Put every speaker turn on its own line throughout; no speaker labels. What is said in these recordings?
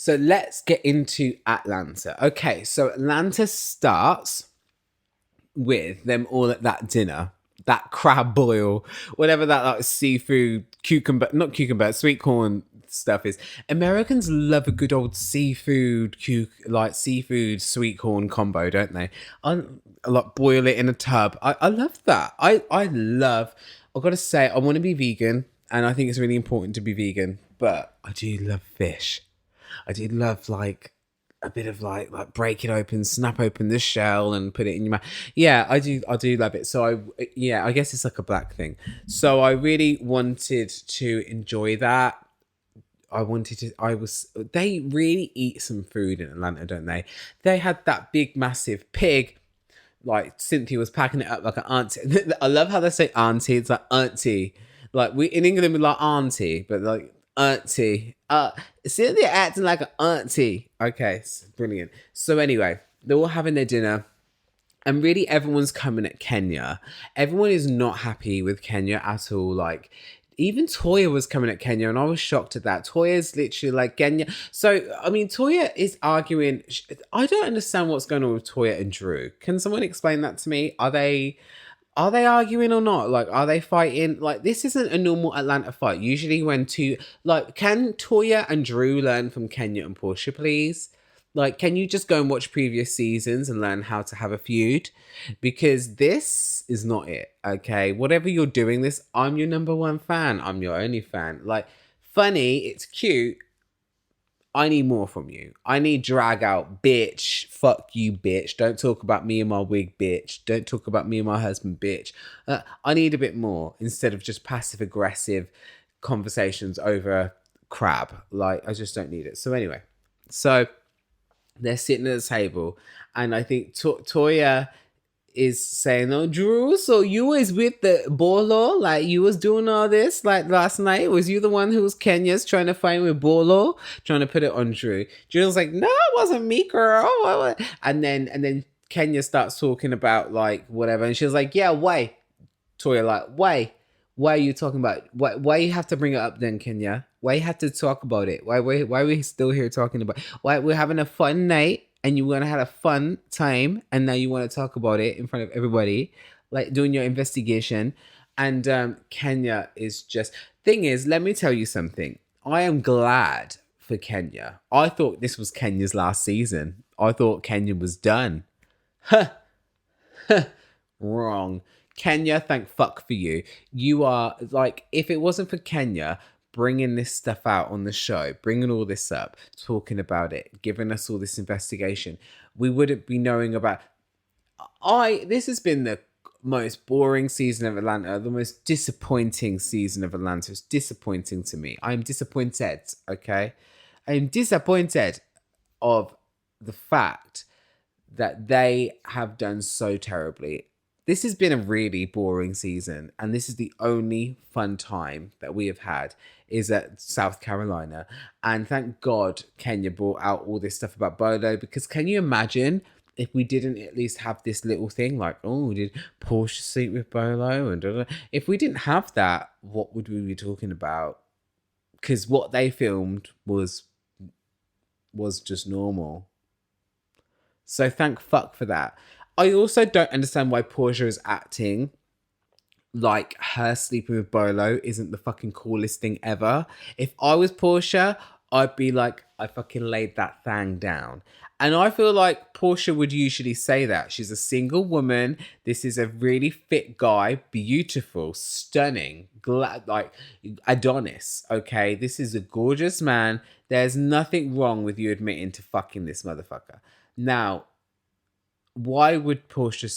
So let's get into Atlanta. Okay, so Atlanta starts with them all at that dinner, that crab boil, whatever that like seafood, cucumber, not cucumber, sweet corn stuff is. Americans love a good old seafood, like seafood sweet corn combo, don't they? I like boil it in a tub. I love that. I love. I've got to say, I want to be vegan, and I think it's really important to be vegan. But I do love fish. I do love like a bit of like break it open, snap open the shell and put it in your mouth. Yeah, I do love it. So I guess it's like a black thing. So I really wanted to enjoy that. They really eat some food in Atlanta, don't they? They had that big massive pig. Like Cynthia was packing it up like an auntie. I love how they say auntie. It's like auntie. Like we in England we like auntie, but like auntie. Cynthia acting like an auntie. Okay, it's brilliant. So anyway, they're all having their dinner. And really everyone's coming at Kenya. Everyone is not happy with Kenya at all. Like even Toya was coming at Kenya, and I was shocked at that. Toya's literally like Kenya. So I mean, Toya is arguing. I don't understand what's going on with Toya and Drew. Can someone explain that to me? Are they arguing or not? Like, are they fighting? Like, this isn't a normal Atlanta fight. Usually, when two like, can Toya and Drew learn from Kenya and Porsha, please? Like, can you just go and watch previous seasons and learn how to have a feud? Because this is not it, okay? Whatever you're doing this, I'm your number one fan. I'm your only fan. Like, funny, it's cute. I need more from you. I need drag out, bitch. Fuck you, bitch. Don't talk about me and my wig, bitch. Don't talk about me and my husband, bitch. I need a bit more instead of just passive aggressive conversations over crab. Like, I just don't need it. So anyway, they're sitting at the table, and I think Toya is saying, "Oh, Drew, so you was with the Bolo? Like you was doing all this like last night? Was you the one who was Kenya's trying to fight with Bolo, trying to put it on Drew?" Drew's like, "No, it wasn't me, girl." And then Kenya starts talking about like whatever, and she was like, "Yeah, why?" Toya like, "Why? Why are you talking about? Why you have to bring it up then, Kenya? Why you have to talk about it? Why are we still here talking about? Why we're having a fun night and you want to have a fun time and now you want to talk about it in front of everybody, like doing your investigation." And Kenya is just thing is, let me tell you something. I am glad for Kenya. I thought this was Kenya's last season. I thought Kenya was done. Huh. Wrong. Kenya, thank fuck for you. You are like, if it wasn't for Kenya bringing this stuff out on the show, bringing all this up, talking about it, giving us all this investigation, we wouldn't be knowing about. This has been the most boring season of Atlanta, the most disappointing season of Atlanta. It's disappointing to me. I am disappointed, okay? I am disappointed of the fact that they have done so terribly. This has been a really boring season, and this is the only fun time that we have had is at South Carolina. And thank God Kenya brought out all this stuff about Bolo, because can you imagine if we didn't at least have this little thing like, oh, did Porsha sleep with Bolo? And if we didn't have that, what would we be talking about? Because what they filmed was just normal. So thank fuck for that. I also don't understand why Porsha is acting like her sleeping with Bolo isn't the fucking coolest thing ever. If I was Porsha, I'd be like, I fucking laid that thing down. And I feel like Porsha would usually say that. She's a single woman. This is a really fit guy, beautiful, stunning, like Adonis, okay? This is a gorgeous man. There's nothing wrong with you admitting to fucking this motherfucker. Now, why would Porsha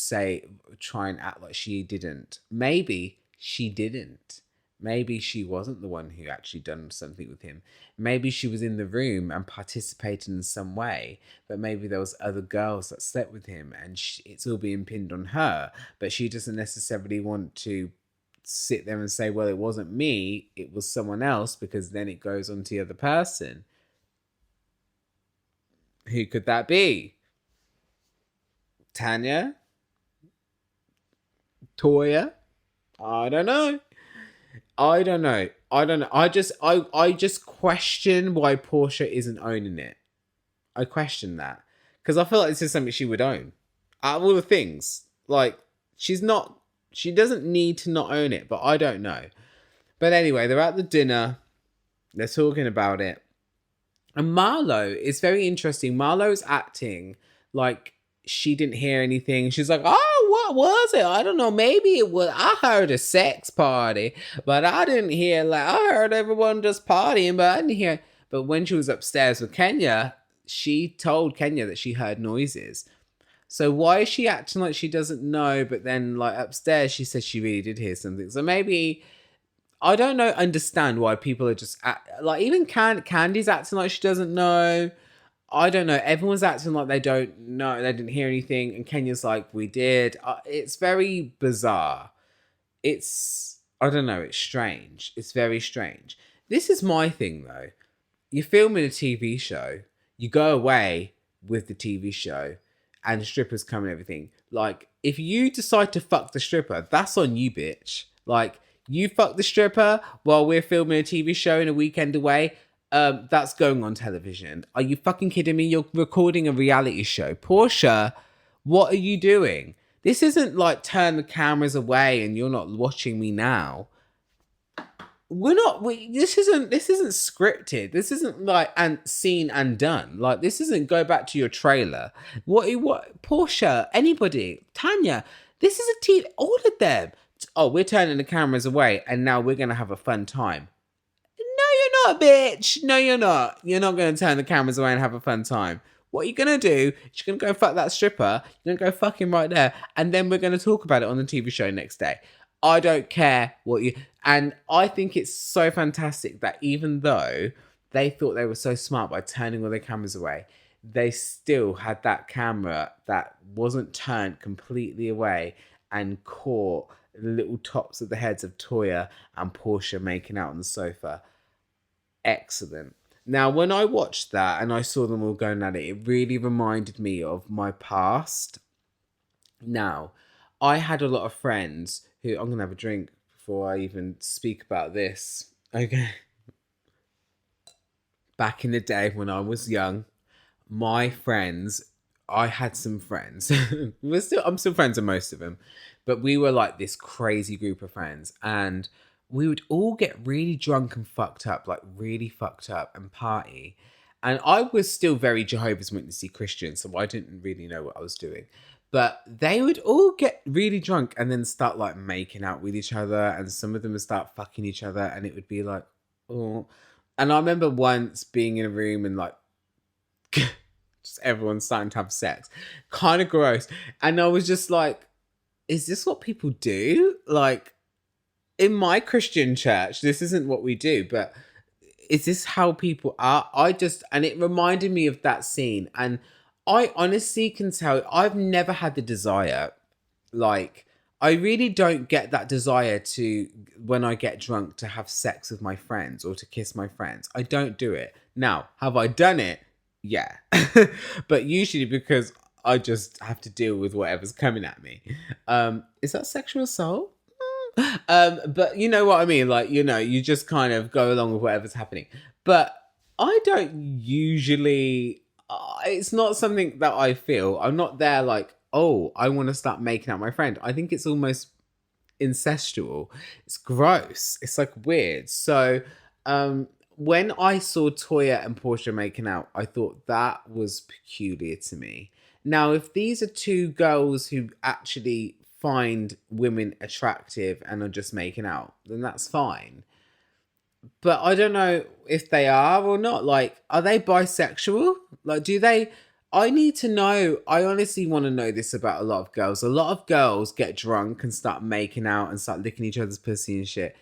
try and act like she didn't? Maybe she didn't. Maybe she wasn't the one who actually done something with him. Maybe she was in the room and participated in some way, but maybe there was other girls that slept with him and it's all being pinned on her, but she doesn't necessarily want to sit there and say, well, it wasn't me, it was someone else, because then it goes on to the other person. Who could that be? Tanya? Toya? I don't know. I just question why Porsha isn't owning it. I question that. Because I feel like this is something she would own. Out of all the things, like, she doesn't need to not own it, but I don't know. But anyway, they're at the dinner. They're talking about it. And Marlo is very interesting. Marlo's acting like she didn't hear anything. She's like, oh, what was it? I don't know. Maybe it was, I heard a sex party, but I didn't hear, like, I heard everyone just partying, but I didn't hear. But when she was upstairs with Kenya, she told Kenya that she heard noises. So why is she acting like she doesn't know, but then, like, upstairs she says she really did hear something? So maybe, I don't know, understand why people are just like, even Candy's acting like she doesn't know. I don't know. Everyone's acting like they don't know. They didn't hear anything, and Kenya's like, we did. It's very bizarre. I don't know. It's strange. It's very strange. This is my thing though. You're filming a TV show. You go away with the TV show, and the strippers come and everything. Like, if you decide to fuck the stripper, that's on you, bitch. Like, you fuck the stripper while we're filming a TV show in a weekend away. That's going on television. Are you fucking kidding me? You're recording a reality show. Porsha, what are you doing? This isn't like turn the cameras away and you're not watching me now. This isn't scripted. This isn't like and seen and done. Like, this isn't go back to your trailer. What Porsha, anybody, Tanya, this is a TV, all of them. Oh, we're turning the cameras away and now we're going to have a fun time. No, you're not, bitch. No, you're not. You're not going to turn the cameras away and have a fun time. What are you going to do? You're going to go fuck that stripper. You're going to go fuck him right there. And then we're going to talk about it on the TV show next day. I don't care what you... And I think it's so fantastic that even though they thought they were so smart by turning all their cameras away, they still had that camera that wasn't turned completely away and caught the little tops of the heads of Toya and Porsha making out on the sofa. Excellent. Now, when I watched that and I saw them all going at it, it really reminded me of my past. Now, I had a lot of friends who... I'm going to have a drink before I even speak about this. Okay. Back in the day when I was young, my friends... I had some friends. I'm still friends with most of them. But we were like this crazy group of friends. And we would all get really drunk and fucked up. Like, really fucked up and party. And I was still very Jehovah's Witnessy Christian. So I didn't really know what I was doing. But they would all get really drunk and then start like making out with each other. And some of them would start fucking each other. And it would be like, oh. And I remember once being in a room and like... just everyone starting to have sex. Kind of gross. And I was just like, is this what people do? Like, in my Christian church, this isn't what we do, but is this how people are? And it reminded me of that scene. And I honestly can tell, I've never had the desire, like, I really don't get that desire to, when I get drunk, to have sex with my friends or to kiss my friends. I don't do it. Now, have I done it? Yeah. But usually because I just have to deal with whatever's coming at me. Is that sexual assault? But you know what I mean? Like, you know, you just kind of go along with whatever's happening. But I don't usually... it's not something that I feel. I'm not there like, oh, I want to start making out my friend. I think it's almost incestual. It's gross. It's like weird. So, when I saw Toya and Porsha making out, I thought that was peculiar to me. Now, if these are two girls who actually find women attractive and are just making out, then that's fine. But I don't know if they are or not. Like, are they bisexual? Like, do they... I need to know. I honestly want to know this about a lot of girls. A lot of girls get drunk and start making out and start licking each other's pussy and shit.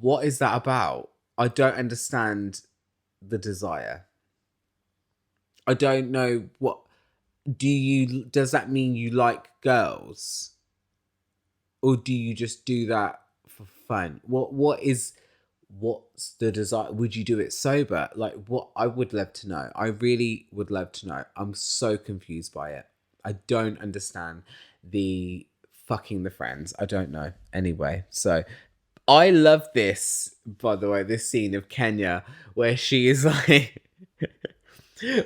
What is that about? I don't understand the desire. I don't know what... Does that mean you like girls? Or do you just do that for fun? What's the desire? Would you do it sober? Like, what? I would love to know. I really would love to know. I'm so confused by it. I don't understand the fucking the friends. I don't know. Anyway, so I love this, by the way, this scene of Kenya where she is like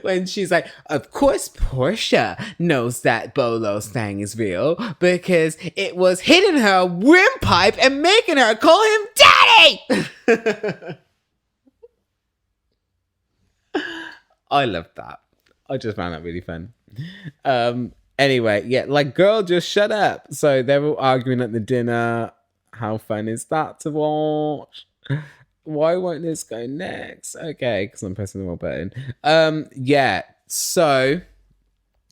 when she's like, of course Porsha knows that Bolo's thing is real because it was hitting her windpipe and making her call him daddy. I love that. I just found that really fun. Anyway, yeah, like, girl, just shut up. So they were arguing at the dinner. How fun is that to watch? Why won't this go next? Okay, because I'm pressing the wrong button. Yeah. So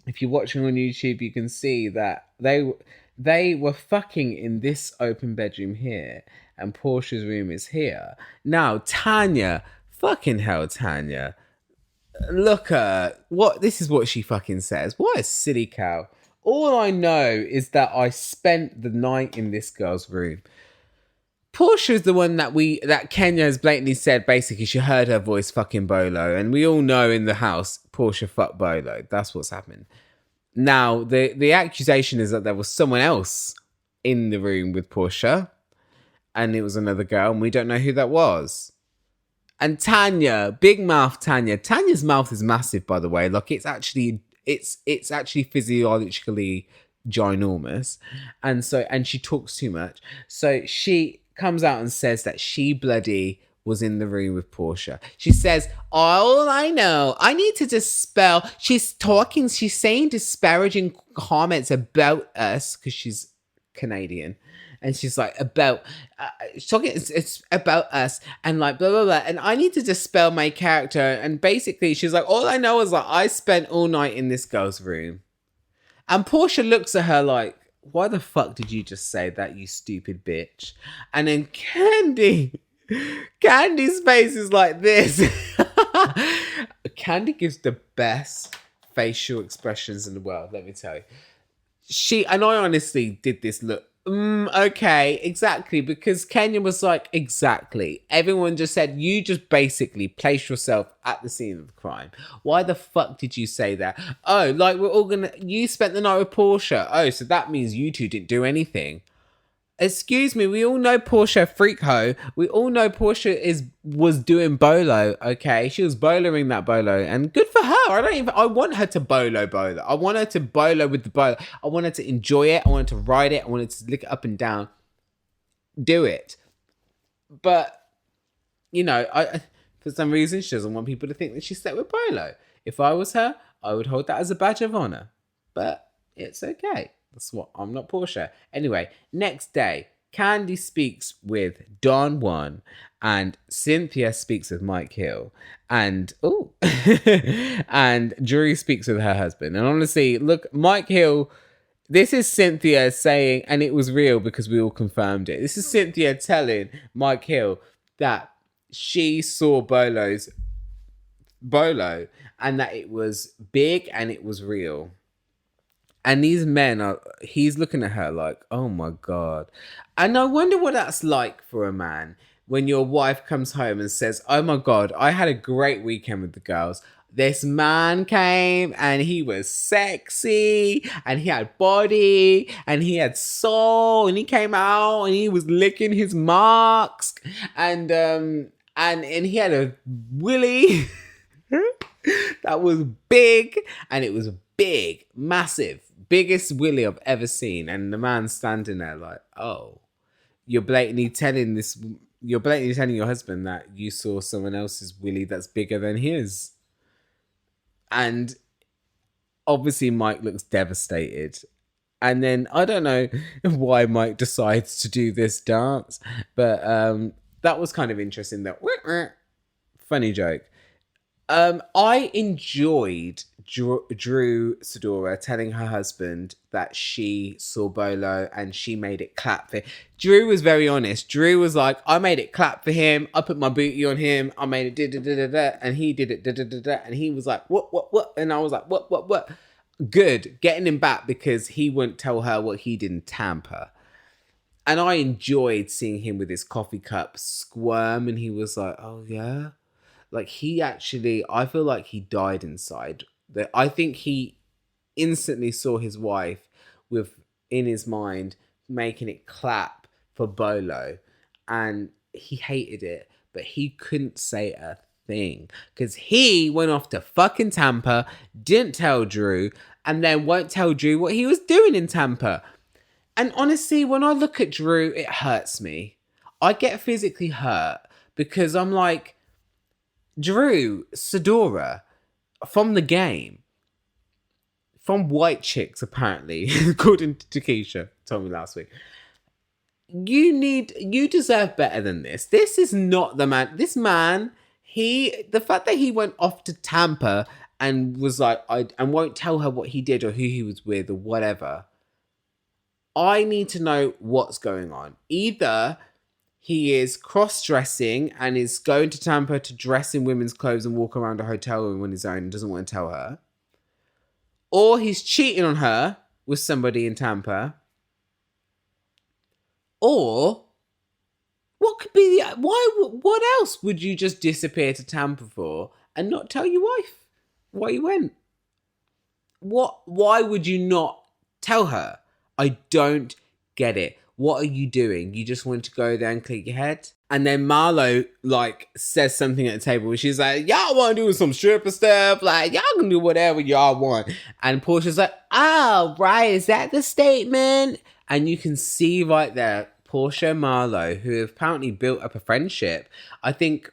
if you're watching on YouTube, you can see that they were fucking in this open bedroom here, and Portia's room is here. Now, Tanya, fucking hell, Tanya. Look what this is what she fucking says. What a silly cow. All I know is that I spent the night in this girl's room. Porsha is the one that Kenya has blatantly said basically she heard her voice fucking Bolo, and we all know in the house Porsha fucked Bolo. That's what's happened. Now the accusation is that there was someone else in the room with Porsha, and it was another girl, and we don't know who that was. And Tanya, big mouth Tanya. Tanya's mouth is massive, by the way. Like, it's actually physiologically ginormous, and she talks too much. So she comes out and says that she bloody was in the room with Porsha. She says, all I know, I need to dispel. She's saying disparaging comments about us because she's Canadian. And she's like, she's talking, it's about us and like blah, blah, blah. And I need to dispel my character. And basically she's like, all I know is like, I spent all night in this girl's room. And Porsha looks at her like, why the fuck did you just say that, you stupid bitch? And then Candy's face is like this. Candy gives the best facial expressions in the world, let me tell you. And I honestly did this look. Okay, exactly. Because Kenya was like, exactly. Everyone just said, you just basically place yourself at the scene of the crime. Why the fuck did you say that? Oh, like you spent the night with Porsha. Oh, so that means you two didn't do anything. Excuse me, we all know Porsha freak hoe. We all know Porsha was doing Bolo, okay? She was boloing that Bolo, and good for her. I want her to Bolo. I want her to Bolo with the Bolo. I want her to enjoy it. I want her to ride it. I want her to lick it up and down. Do it. But, you know, for some reason, she doesn't want people to think that she slept with Bolo. If I was her, I would hold that as a badge of honor. But it's okay. I'm not Porsha. Anyway, next day, Candy speaks with Don Juan, and Cynthia speaks with Mike Hill, and and Drew speaks with her husband. And honestly, look, Mike Hill, this is Cynthia saying, and it was real because we all confirmed it. This is Cynthia telling Mike Hill that she saw Bolo, and that it was big and it was real. And these men he's looking at her like, oh my God. And I wonder what that's like for a man when your wife comes home and says, oh my God, I had a great weekend with the girls. This man came and he was sexy and he had body and he had soul and he came out and he was licking his marks and he had a willy that was big, and it was big, massive. Biggest willy I've ever seen. And the man standing there like, oh, you're blatantly telling your husband that you saw someone else's willy that's bigger than his. And obviously Mike looks devastated. And then I don't know why Mike decides to do this dance, but that was kind of interesting. That funny joke. I enjoyed Drew Sidora telling her husband that she saw Bolo and she made it clap for him. Drew was very honest. Drew was like, I made it clap for him. I put my booty on him. I made it da-da-da-da-da. And he did it da-da-da-da. And he was like, what? And I was like, what? Good. Getting him back because he wouldn't tell her what he did in Tampa. And I enjoyed seeing him with his coffee cup squirm. And he was like, oh, yeah? Like, I feel like he died inside. I think he instantly saw his wife in his mind making it clap for Bolo, and he hated it, but he couldn't say a thing. Because he went off to fucking Tampa, didn't tell Drew, and then won't tell Drew what he was doing in Tampa. And honestly, when I look at Drew, it hurts me. I get physically hurt because I'm like, Drew Sidora from the game, from White Chicks, apparently, according to Keisha, told me last week. You deserve better than this. This is not the man. This man, the fact that he went off to Tampa and was like, and won't tell her what he did or who he was with or whatever. I need to know what's going on. Either he is cross-dressing and is going to Tampa to dress in women's clothes and walk around a hotel room on his own and doesn't want to tell her. Or he's cheating on her with somebody in Tampa. Or what could be what else would you just disappear to Tampa for and not tell your wife why you went? Why would you not tell her? I don't get it. What are you doing? You just want to go there and click your head? And then Marlo, says something at the table where she's like, y'all want to do some stripper stuff? Like, y'all can do whatever y'all want. And Portia's like, oh, right, is that the statement? And you can see right there, Porsha and Marlo, who have apparently built up a friendship. I think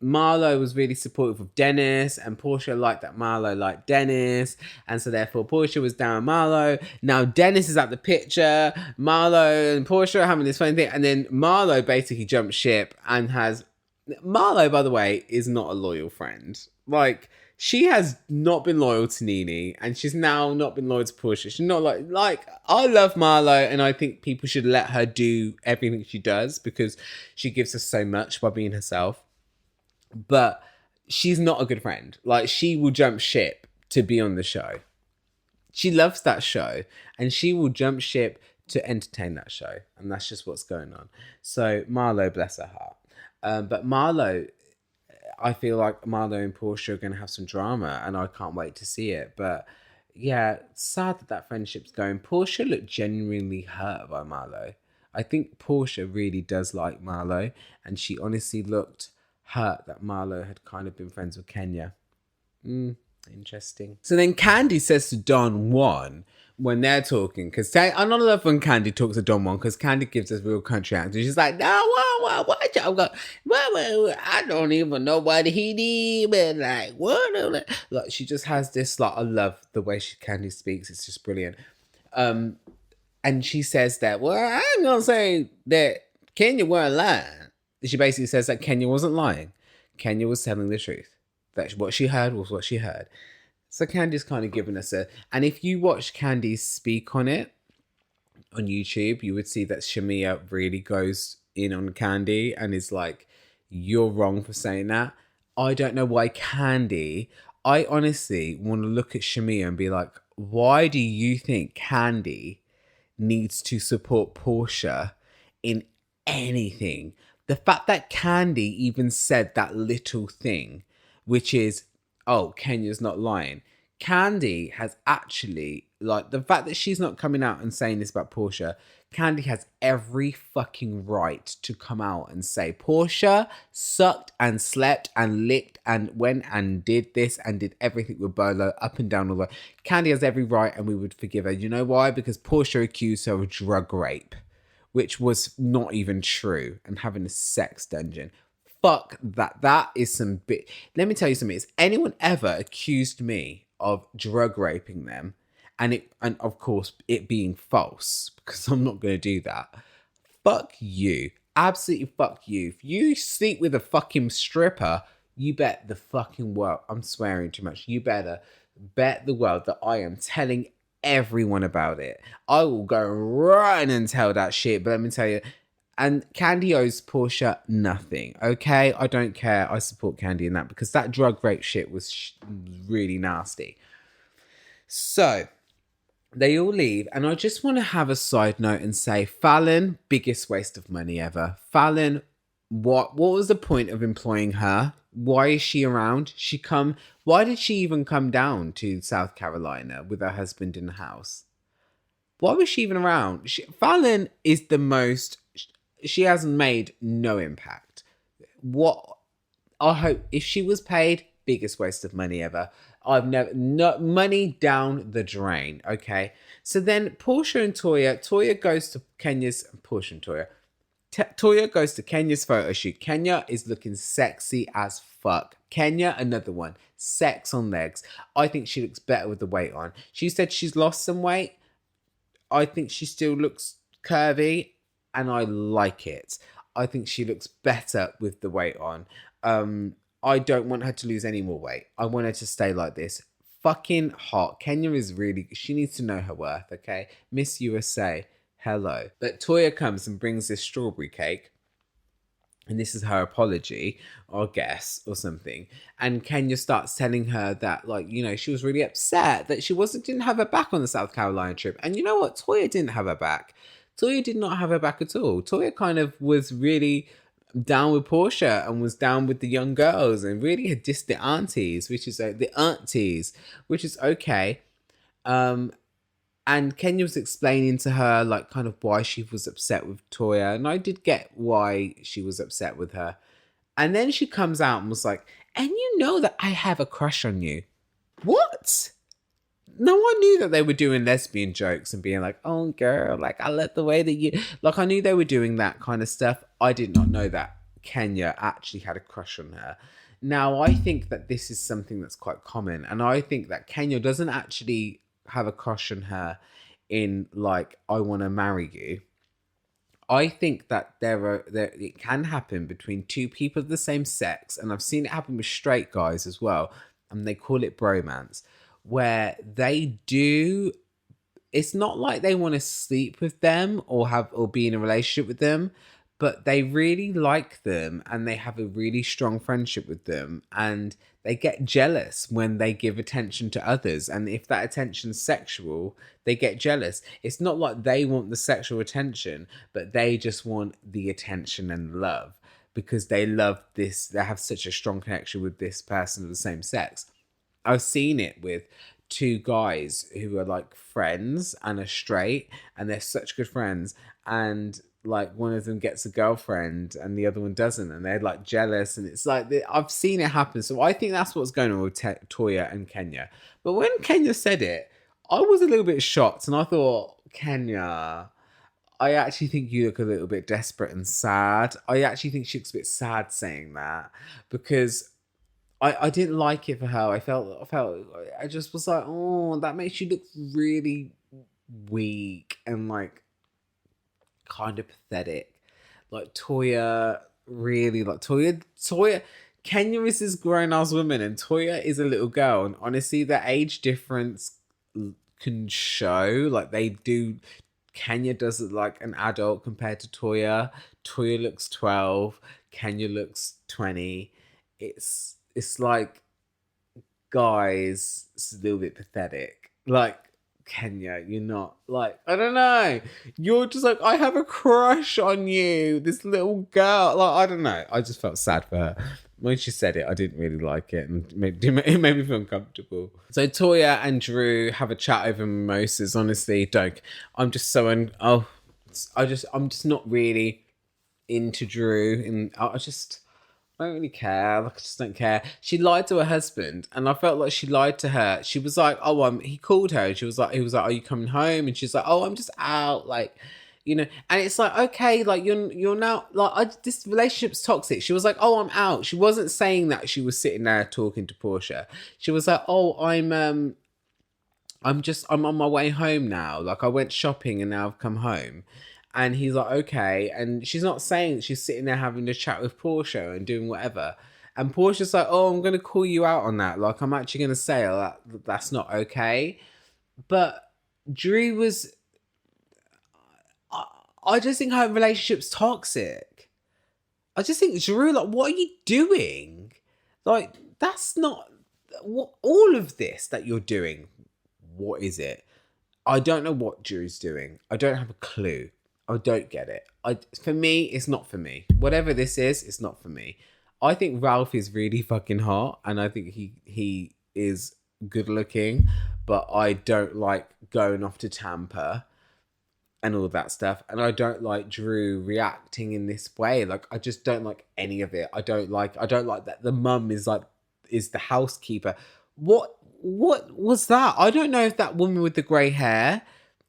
Marlo was really supportive of Dennis, and Porsha liked that Marlo liked Dennis, and so therefore Porsha was down Marlo. Now Dennis is at the picture. Marlo and Porsha are having this funny thing, and then Marlo basically jumped ship and Marlo, by the way, is not a loyal friend. She has not been loyal to Nene, and she's now not been loyal to Porsha. She's not I love Marlo, and I think people should let her do everything she does because she gives us so much by being herself. But she's not a good friend. She will jump ship to be on the show. She loves that show, and she will jump ship to entertain that show. And that's just what's going on. So Marlo, bless her heart. But Marlo, I feel like Marlo and Porsha are going to have some drama, and I can't wait to see it. But yeah, it's sad that friendship's going. Porsha looked genuinely hurt by Marlo. I think Porsha really does like Marlo, and she honestly looked hurt that Marlo had kind of been friends with Kenya. Interesting. So then Candy says to Don Juan when they're talking, because I don't love when Candy talks to Don Juan, because Candy gives us real country accent. She's like, no, what y'all got? Well, I don't even know what he did, but what? She just has this, I love the way Candy speaks. It's just brilliant. And she says that, well, I'm going to say that Kenya weren't lying. She basically says that Kenya wasn't lying. Kenya was telling the truth. That what she heard was what she heard. So Candy's kind of giving us and if you watch Candy speak on it on YouTube, you would see that Shamia really goes in on Candy and is like, you're wrong for saying that. I don't know why I honestly want to look at Shamia and be like, why do you think Candy needs to support Porsha in anything? The fact that Candy even said that little thing, which is, oh, Kenya's not lying. Candy has actually, the fact that she's not coming out and saying this about Porsha, Candy has every fucking right to come out and say, Porsha sucked and slept and licked and went and did this and did everything with Bolo up and down all the way. Candy has every right and we would forgive her. You know why? Because Porsha accused her of drug rape, which was not even true, and having a sex dungeon. Fuck that. That is some bit. Let me tell you something. Has anyone ever accused me of drug raping them? And of course, it being false, because I'm not going to do that. Fuck you. Absolutely fuck you. If you sleep with a fucking stripper, you bet the fucking world. I'm swearing too much. You better bet the world that I am telling everyone about it. I will go run and tell that shit. But let me tell you, and Candy owes Porsha nothing, okay? I don't care. I support Candy in that because that drug rape shit was really nasty. So they all leave, and I just want to have a side note and say, Fallon, biggest waste of money ever. Fallon, what was the point of employing her? Why is she around? Why did she even come down to South Carolina with her husband in the house? Why was she even around? Fallon is she hasn't made no impact. What I hope if she was paid, biggest waste of money ever. I've never, no money down the drain. Okay. So then Porsha and Toya goes to Kenya's, Porsha and Toya. Toya goes to Kenya's photo shoot. Kenya is looking sexy as fuck. Kenya, another one. Sex on legs. I think she looks better with the weight on. She said she's lost some weight. I think she still looks curvy and I like it. I think she looks better with the weight on. I don't want her to lose any more weight. I want her to stay like this. Fucking hot. Kenya is really, she needs to know her worth, okay? Miss USA, hello. But Toya comes and brings this strawberry cake. And this is her apology, or guess, or something. And Kenya starts telling her that, like, you know, she was really upset that she didn't have her back on the South Carolina trip. And you know what? Toya didn't have her back. Toya did not have her back at all. Toya kind of was really down with Porsha and was down with the young girls and really had dissed the aunties, which is okay. And Kenya was explaining to her, like, kind of why she was upset with Toya. And I did get why she was upset with her. And then she comes out and was like, and you know that I have a crush on you. What? No one knew that they were doing lesbian jokes and being like, oh, girl, like, I love the way that you... Like, I knew they were doing that kind of stuff. I did not know that Kenya actually had a crush on her. Now, I think that this is something that's quite common. And I think that Kenya doesn't actually have a crush on her in, like, I want to marry you. I think that it can happen between two people of the same sex. And I've seen it happen with straight guys as well. And they call it bromance. Where they do, it's not like they want to sleep with them or be in a relationship with them, but they really like them and they have a really strong friendship with them, and they get jealous when they give attention to others, and if that attention's sexual, they get jealous. It's not like they want the sexual attention, but they just want the attention and love because they love this, they have such a strong connection with this person of the same sex. I've seen it with two guys who are like friends and are straight and they're such good friends, and like one of them gets a girlfriend and the other one doesn't, and they're like jealous, and it's like I've seen it happen. So I think that's what's going on with Toya and Kenya. But when Kenya said it, I was a little bit shocked, and I thought, Kenya, I actually think you look a little bit desperate and sad. I actually think she looks a bit sad saying that, because I didn't like it for her. I just was like, oh, that makes you look really weak and like kind of pathetic. Like Toya, really, like Toya, Kenya is this grown ass woman and Toya is a little girl. And honestly, the age difference can show. Like they do, Kenya does it like an adult compared to Toya. Toya looks 12, Kenya looks 20. It's like, guys, it's a little bit pathetic. Like, Kenya, you're not, like, I don't know. You're just like, I have a crush on you, this little girl. Like, I don't know. I just felt sad for her. When she said it, I didn't really like it. And it made me feel uncomfortable. So Toya and Drew have a chat over mimosas. Honestly, I'm just I'm just not really into Drew. And I don't really care. Like, I just don't care. She lied to her husband, and I felt like she lied to her. She was like, "Oh, he called her." And he was like, "Are you coming home?" And she's like, "Oh, I'm just out." Like, you know. And it's like, okay, like you're now like this relationship's toxic. She was like, "Oh, I'm out." She wasn't saying that she was sitting there talking to Porsha. She was like, "Oh, I'm on my way home now. Like I went shopping and now I've come home." And he's like, okay. And she's not saying she's sitting there having a chat with Porsha and doing whatever. And Portia's like, oh, I'm going to call you out on that. Like, I'm actually going to say that's not okay. But Drew was... I just think her relationship's toxic. I just think, Drew, like, what are you doing? Like, that's not... all of this that you're doing, what is it? I don't know what Drew's doing. I don't have a clue. I don't get it. For me, it's not for me. Whatever this is, it's not for me. I think Ralph is really fucking hot, and I think he is good looking, but I don't like going off to Tampa. and all that stuff. And I don't like Drew reacting in this way. Like, I just don't like any of it. I don't like that the mum is the housekeeper. What was that? I don't know if that woman with the grey hair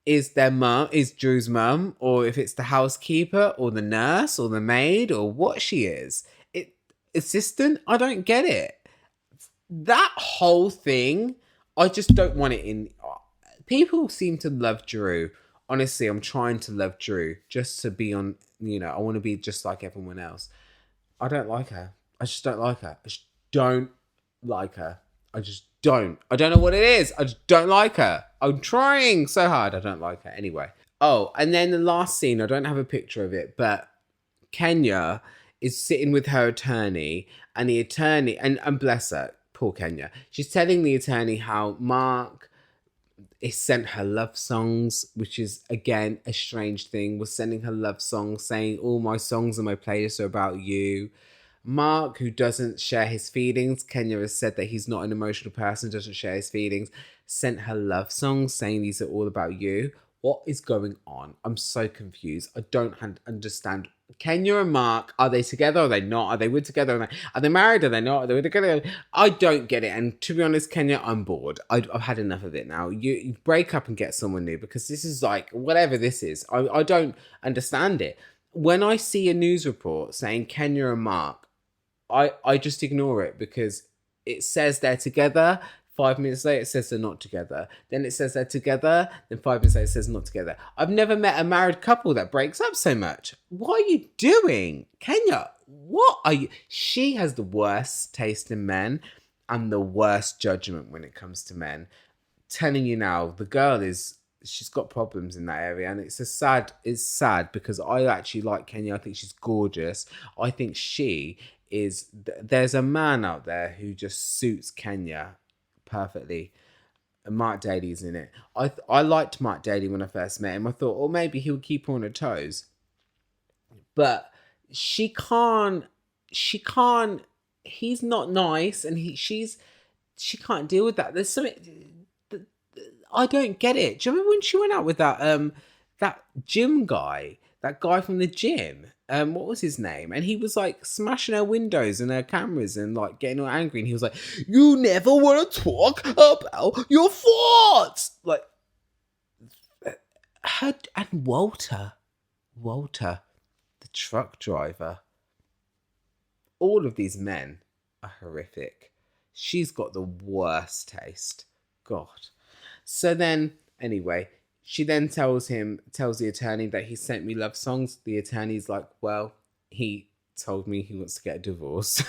is their mum, is Drew's mum, or if it's the housekeeper or the nurse or the maid or what she is. Assistant? I don't get it. That whole thing, I just don't want it in. People seem to love Drew. Honestly, I'm trying to love Drew just to be on, I want to be just like everyone else. I don't like her. I just don't like her. I just don't like her. I just don't. I don't know what it is. I just don't like her. I'm trying so hard. I don't like her. Anyway. Oh, and then the last scene, I don't have a picture of it, but Kenya is sitting with her attorney, and the attorney, and bless her, poor Kenya. She's telling the attorney how Marc is sent her love songs, which is, again, a strange thing. Was sending her love songs, saying all my songs and my playlists are about you. Marc, who doesn't share his feelings, Kenya has said that he's not an emotional person, doesn't share his feelings, sent her love songs saying these are all about you. What is going on? I'm so confused. I don't understand. Kenya and Marc, are they together? Are they not? Are they with together? Are they married? Are they not? Are they together? I don't get it. And to be honest, Kenya, I'm bored. I've had enough of it now. You break up and get someone new, because this is like, whatever this is, I don't understand it. When I see a news report saying Kenya and Marc, I just ignore it, because it says they're together. 5 minutes later, it says they're not together. Then it says they're together. Then 5 minutes later, it says not together. I've never met a married couple that breaks up so much. What are you doing? Kenya, what are you? She has the worst taste in men and the worst judgment when it comes to men. Telling you now, the girl she's got problems in that area, and it's sad because I actually like Kenya. I think she's gorgeous. I think there's a man out there who just suits Kenya perfectly. And Marc Daly's in it. I liked Marc Daly when I first met him. I thought, oh, maybe he'll keep her on her toes. But she can't, he's not nice, and she can't deal with that. There's something, I don't get it. Do you remember when she went out with that gym guy, that guy from the gym? What was his name? And he was like smashing her windows and her cameras and like getting all angry. And he was like, "You never want to talk about your thoughts." Like, her and Walter, the truck driver. All of these men are horrific. She's got the worst taste. God. So then, anyway, she then tells the attorney that he sent me love songs. The attorney's like, well, he told me he wants to get a divorce.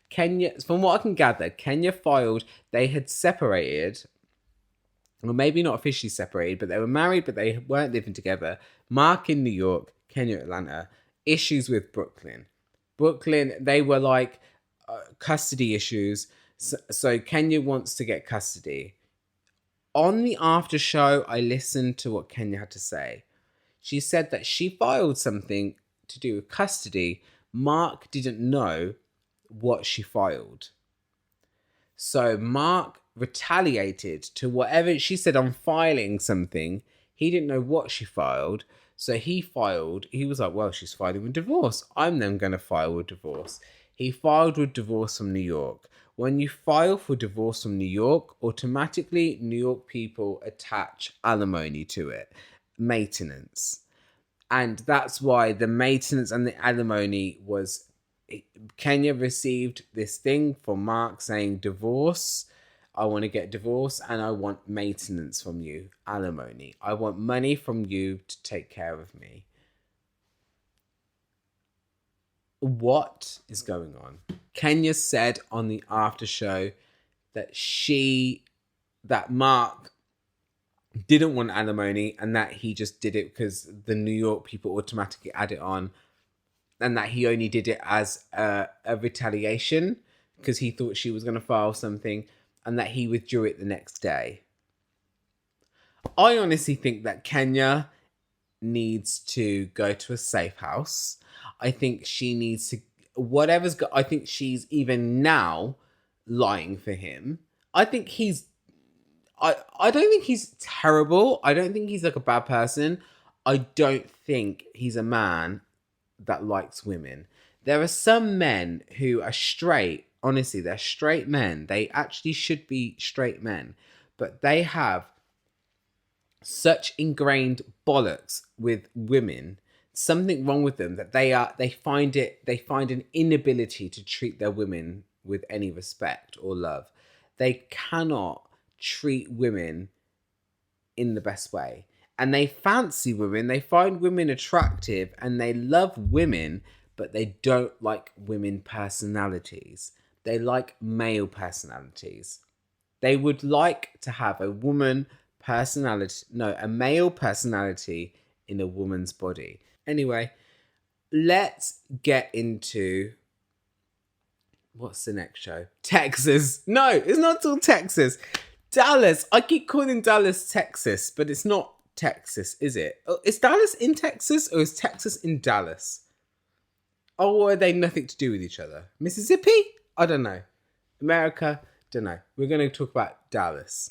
Kenya, from what I can gather, Kenya filed, they had separated, or maybe not officially separated, but they were married, but they weren't living together. Marc in New York, Kenya Atlanta, issues with Brooklyn. They were like custody issues. So Kenya wants to get custody. On the after show, I listened to what Kenya had to say. She said that she filed something to do with custody. Marc didn't know what she filed. So Marc retaliated to whatever she said. I'm filing something. He didn't know what she filed. So he was like, well, she's filing with divorce. I'm then going to file with divorce. He filed with divorce from New York. When you file for divorce from New York, automatically New York people attach alimony to it, maintenance. And that's why the maintenance and the alimony was, Kenya received this thing from Marc saying divorce, I want to get divorced, and I want maintenance from you, alimony. I want money from you to take care of me. What is going on? Kenya said on the after show that Marc didn't want alimony, and that he just did it because the New York people automatically add it on, and that he only did it as a retaliation because he thought she was going to file something, and that he withdrew it the next day. I honestly think that Kenya needs to go to a safe house. I think she needs to, I think she's even now lying for him. I think I don't think he's terrible. I don't think he's like a bad person. I don't think he's a man that likes women. There are some men who are straight. Honestly, they're straight men. They actually should be straight men, but they have such ingrained bollocks with women, something wrong with them, that they find an inability to treat their women with any respect or love. They cannot treat women in the best way. And they fancy women, they find women attractive, and they love women, but they don't like women personalities. They like male personalities. They would like to have a a male personality in a woman's body. Anyway, let's get into what's the next show? Texas. No, it's not till Texas. Dallas. I keep calling Dallas Texas, but it's not Texas, is it? Is Dallas in Texas or is Texas in Dallas? Or are they nothing to do with each other? Mississippi? I don't know. America? Don't know. We're going to talk about Dallas.